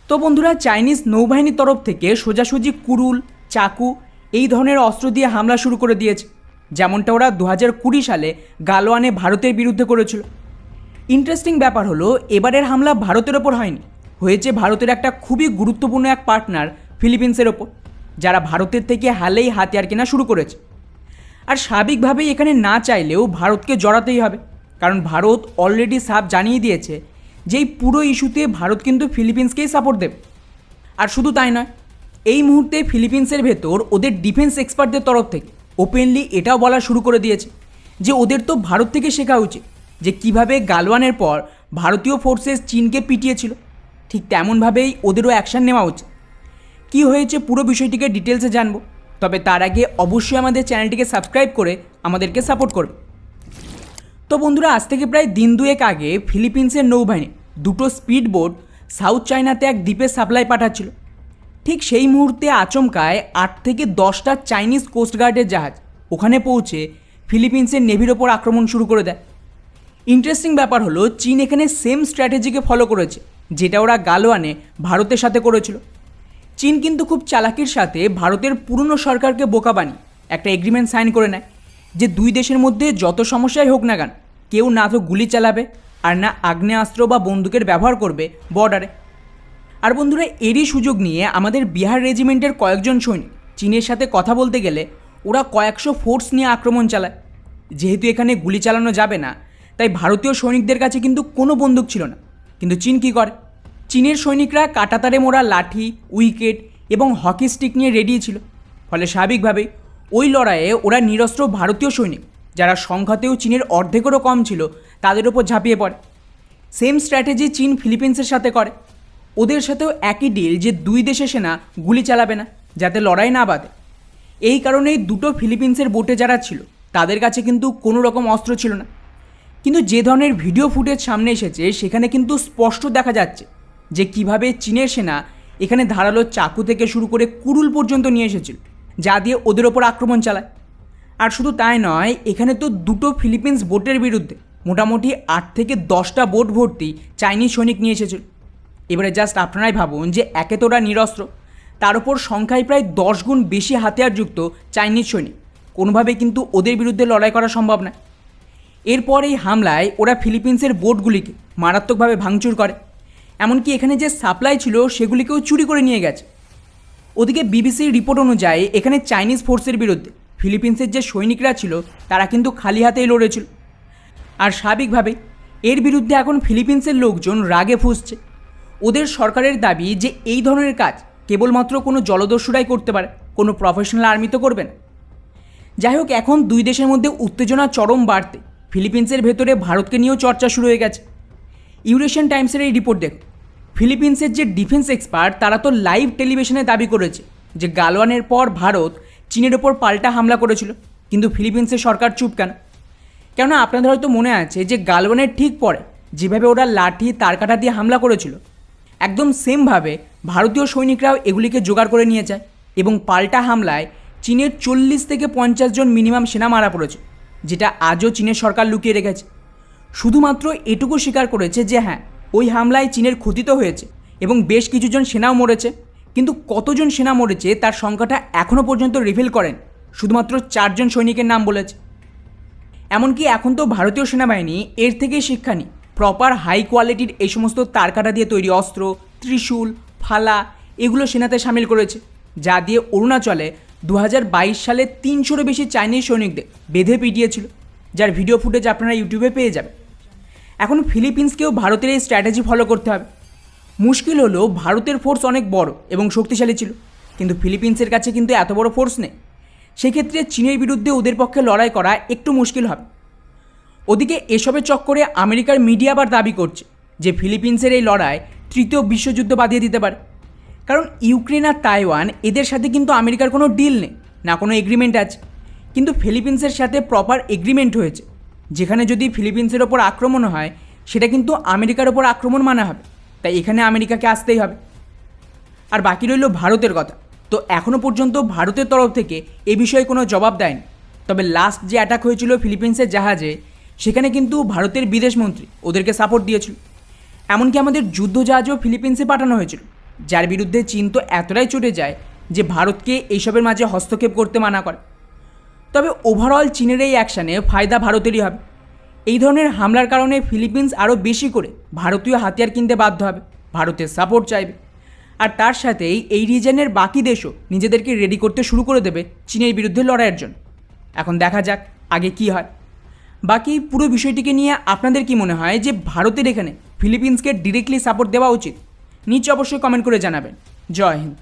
তো বন্ধুরা, চাইনিজ নৌবাহিনীর তরফ থেকে সোজাসুজি কুরুল, চাকু এই ধরনের অস্ত্র দিয়ে হামলা শুরু করে দিয়েছে, যেমনটা ওরা 2020 সালে গালওয়ানে ভারতের বিরুদ্ধে করেছিল। ইন্টারেস্টিং ব্যাপার হলো, এবারের হামলা ভারতের ওপর হয়নি, হয়েছে ভারতের একটা খুবই গুরুত্বপূর্ণ এক পার্টনার ফিলিপিন্সের ওপর, যারা ভারতের থেকে হালেই হাতিয়ার কেনা শুরু করেছে। আর স্বাভাবিকভাবেই এখানে না চাইলেও ভারতকে জড়াতেই হবে, কারণ ভারত অলরেডি সাফ জানিয়ে দিয়েছে যে এই পুরো ইস্যুতে ভারত কিন্তু ফিলিপিন্সকেই সাপোর্ট দেবে। আর শুধু তাই নয়, এই মুহূর্তে ফিলিপিন্সের ভেতর ওদের ডিফেন্স এক্সপার্টদের তরফ থেকে ওপেনলি এটাও বলা শুরু করে দিয়েছে যে ওদের তো ভারত থেকে শেখা উচিত যে কিভাবে গালওয়ানের পর ভারতীয় ফোর্সেস চীনকে পিটিয়েছিল, ঠিক তেমনভাবেই ওদেরও অ্যাকশান নেওয়া উচিত। কী হয়েছে পুরো বিষয়টিকে ডিটেলসে জানবো, তবে তার আগে অবশ্যই আমাদের চ্যানেলটিকে সাবস্ক্রাইব করে আমাদেরকে সাপোর্ট করবে। তো বন্ধুরা, আজ থেকে প্রায় দিন দুয়েক আগে ফিলিপিন্সের নৌবাহিনী দুটো স্পিড বোট সাউথ চায়নাতে এক দ্বীপে সাপ্লাই পাঠাচ্ছিল। ঠিক সেই মুহূর্তে আচমকায় 8 থেকে 10টা চাইনিজ কোস্টগার্ডের জাহাজ ওখানে পৌঁছে ফিলিপিন্সের নেভির ওপর আক্রমণ শুরু করে দেয়। ইন্টারেস্টিং ব্যাপার হলো, চীন এখানে সেম স্ট্র্যাটেজিকে ফলো করেছে যেটা ওরা গালওয়ানে ভারতের সাথে করেছিল। চীন কিন্তু খুব চালাকির সাথে ভারতের পুরনো সরকারকে বোকা বানিয়ে একটা এগ্রিমেন্ট সাইন করে নেয় যে দুই দেশের মধ্যে যত সমস্যাই হোক না কেন, কেউ না তো গুলি চালাবে আর না আগ্নেয়াস্ত্র বা বন্দুকের ব্যবহার করবে বর্ডারে। আর বন্ধুরা, এরই সুযোগ নিয়ে আমাদের বিহার রেজিমেন্টের কয়েকজন সৈনিক চীনের সাথে কথা বলতে গেলে ওরা কয়েকশো ফোর্স নিয়ে আক্রমণ চালায়। যেহেতু এখানে গুলি চালানো যাবে না, তাই ভারতীয় সৈনিকদের কাছে কিন্তু কোনো বন্দুক ছিল না। কিন্তু চীন কী করে, চীনের সৈনিকরা কাঁটাতারে মোড়া লাঠি, উইকেট এবং হকি স্টিক নিয়ে রেডি ছিল। ফলে স্বাভাবিকভাবেই ওই লড়াইয়ে ওরা নিরস্ত্র ভারতীয় সৈনিক, যারা সংখ্যাতেও চীনের অর্ধেকেরও কম ছিল, তাদের ওপর ঝাঁপিয়ে পড়ে। সেম স্ট্র্যাটেজি চীন ফিলিপিন্সের সাথে করে। ওদের সাথেও একই ডিল যে দুই দেশের সেনা গুলি চালাবে না, যাতে লড়াই না বাধে। এই কারণেই দুটো ফিলিপিন্সের বোটে যারা ছিল তাদের কাছে কিন্তু কোনো রকম অস্ত্র ছিল না। কিন্তু যে ধরনের ভিডিও ফুটেজ সামনে এসেছে সেখানে কিন্তু স্পষ্ট দেখা যাচ্ছে যে কিভাবে চীনের সেনা এখানে ধারালো চাকু থেকে শুরু করে কুরুল পর্যন্ত নিয়ে এসেছিল, যা দিয়ে ওদের ওপর আক্রমণ চালায়। আর শুধু তাই নয়, এখানে তো দুটো ফিলিপিন্স বোটের বিরুদ্ধে মোটামুটি 8 থেকে 10টা বোট ভর্তি চাইনিজ সৈনিক নিয়ে এসেছিল। এবারে জাস্ট আপনারাই ভাবুন যে একে তো ওরা নিরস্ত্র, তার উপর সংখ্যায় প্রায় 10 গুণ বেশি হাতিয়ারযুক্ত চাইনিজ সৈনিক, কোনোভাবে কিন্তু ওদের বিরুদ্ধে লড়াই করা সম্ভব না। এরপর এই হামলায় ওরা ফিলিপিন্সের বোটগুলিকে মারাত্মকভাবে ভাঙচুর করে, এমনকি এখানে যে সাপ্লাই ছিল সেগুলিকেও চুরি করে নিয়ে গেছে। ওদিকে বিবিসির রিপোর্ট অনুযায়ী এখানে চাইনিজ ফোর্সের বিরুদ্ধে ফিলিপিন্সের যে সৈনিকরা ছিল তারা কিন্তু খালি হাতেই লড়েছিল। আর স্বাভাবিকভাবেই এর বিরুদ্ধে এখন ফিলিপিন্সের লোকজন রাগে ফুঁসছে। ওদের সরকারের দাবি যে এই ধরনের কাজ কেবলমাত্র কোনো জলদস্যুরাই করতে পারে, কোনো প্রফেশনাল আর্মি তো করবে না। যাই হোক, এখন দুই দেশের মধ্যে উত্তেজনা চরম বাড়তে ফিলিপিন্সের ভেতরে ভারতকে নিয়েও চর্চা শুরু হয়ে গেছে। ইউরেশিয়ান টাইমসের এই রিপোর্ট দেখুন। ফিলিপিন্সের যে ডিফেন্স এক্সপার্ট তারা তো লাইভ টেলিভিশনে দাবি করেছে যে গালওয়ানের পর ভারত চীনের ওপর পাল্টা হামলা করেছিল, কিন্তু ফিলিপিন্সের সরকার চুপ কেন? কেননা আপনাদের হয়তো মনে আছে যে গালওয়ানের ঠিক পরে যেভাবে ওরা লাঠি তারকাটা দিয়ে হামলা করেছিল, একদম সেমভাবে ভারতীয় সৈনিকরাও এগুলিকে জোগাড় করে নিয়ে যায় এবং পাল্টা হামলায় চীনের 40 থেকে 50 জন মিনিমাম সেনা মারা পড়েছে, যেটা আজও চীনের সরকার লুকিয়ে রেখেছে। শুধুমাত্র এটুকু স্বীকার করেছে যে হ্যাঁ, ওই হামলায় চীনের ক্ষতি তো হয়েছে এবং বেশ কিছুজন সেনাও মরেছে, কিন্তু কতজন সেনা মরেছে তার সংখ্যাটা এখনও পর্যন্ত রিভিল করেন, শুধুমাত্র 4 জন সৈনিকের নাম বলেছে। এমনকি এখন তো ভারতীয় সেনাবাহিনী এর থেকেই শিক্ষা নিয়ে প্রপার হাই কোয়ালিটির এই সমস্ত তারকাটা দিয়ে তৈরি অস্ত্র, ত্রিশূল, ফালা এগুলো সেনাতে সামিল করেছে, যা দিয়ে অরুণাচলে 2022 সালে 300-এরও বেশি চাইনিজ সৈনিকদের বেঁধে পিটিয়েছিল, যার ভিডিও ফুটেজ আপনারা ইউটিউবে পেয়ে যাবেন। এখন ফিলিপিন্সকেও ভারতের এই স্ট্র্যাটেজি ফলো করতে হবে। মুশকিল হলো, ভারতের ফোর্স অনেক বড় এবং শক্তিশালী ছিল, কিন্তু ফিলিপিন্সের কাছে কিন্তু এত বড় ফোর্স নেই। সেক্ষেত্রে চীনের বিরুদ্ধে ওদের পক্ষে লড়াই করা একটু মুশকিল হবে। ওদিকে এসবের চক্করে আমেরিকার মিডিয়া আবার দাবি করছে যে ফিলিপিন্সের এই লড়াই তৃতীয় বিশ্বযুদ্ধ বাঁধিয়ে দিতে পারে, কারণ ইউক্রেন আর তাইওয়ান এদের সাথে কিন্তু আমেরিকার কোনো ডিল নেই, না কোনো এগ্রিমেন্ট আছে। কিন্তু ফিলিপিন্সের সাথে প্রপার এগ্রিমেন্ট হয়েছে, যেখানে যদি ফিলিপিন্সের ওপর আক্রমণ হয় সেটা কিন্তু আমেরিকার ওপর আক্রমণ মানা হবে, তাই এখানে আমেরিকাকে আসতেই হবে। আর বাকি রইল ভারতের কথা। তো এখনও পর্যন্ত ভারতের তরফ থেকে এ বিষয়ে কোনো জবাব দেয়নি। তবে লাস্ট যে অ্যাটাক হয়েছিল ফিলিপিন্সের জাহাজে, সেখানে কিন্তু ভারতের বিদেশমন্ত্রী ওদেরকে সাপোর্ট দিয়েছিল। এমনকি আমাদের যুদ্ধ জাহাজও ফিলিপিন্সে পাঠানো হয়েছিল, যার বিরুদ্ধে চীন তো এতটাই চটে যায় যে ভারতকে এইসবের মাঝে হস্তক্ষেপ করতে মানা করে। তবে ওভারঅল চীনের এই অ্যাকশানে ফায়দা ভারতেরই হবে। এই ধরনের হামলার কারণে ফিলিপিন্স আরও বেশি করে ভারতীয় হাতিয়ার কিনতে বাধ্য হবে, ভারতের সাপোর্ট চাইবে, আর তার সাথেই এই রিজনের বাকি দেশও নিজেদেরকে রেডি করতে শুরু করে দেবে চীনের বিরুদ্ধে লড়াইয়ের জন্য। এখন দেখা যাক আগে কি হয়। বাকি পুরো বিষয়টিকে নিয়ে আপনাদের কি মনে হয় যে ভারতের এখানে ফিলিপিন্সকে ডিরেক্টলি সাপোর্ট দেওয়া উচিত? নিচে অবশ্যই কমেন্ট করে জানাবেন। জয় হিন্দ।